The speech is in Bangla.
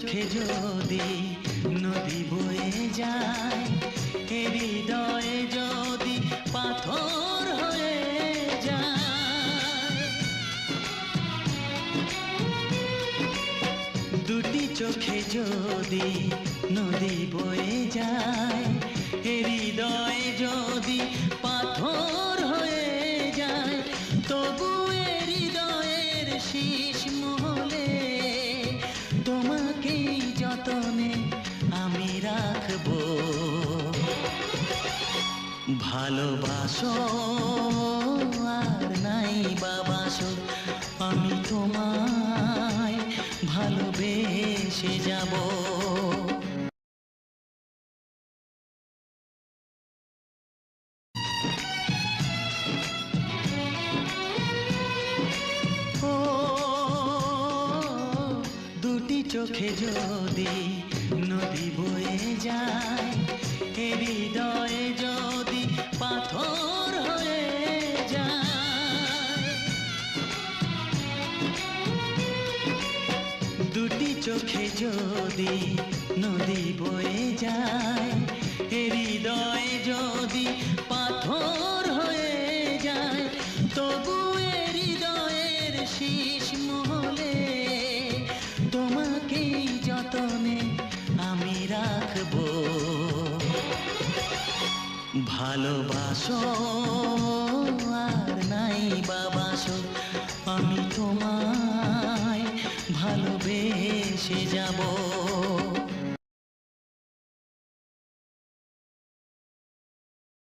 চোখে যদি নদী বয়ে যায়, হৃদয়ে যদি পাথর হয়ে যায়, দুটি চোখে যদি নদী বয়ে যায়, হৃদয়ে যদি পাথর হয়ে যায়, তবু হৃদয়ের শীষ মহলে তোমাকেই যতনে আমি রাখবো। ভালোবাসো আর নাই বাবাসো, আমি তোমায় ভালোবেসে যাব। ও দুটি চোখে যদি নদী বয়ে যায়, হৃদয়ে যদি পাথর হয়ে যায়, দুটি চোখে যদি নদী বয়ে যায়, হৃদয়ে যদি পাথর হয়ে যায়, তবু হৃদয়ের শীষ মহলে তোমাকেই যতনে আমি রাখবো। ভালোবাসো আর নাই বাবাসো, আমি তোমায় ভালোবেসে যাব।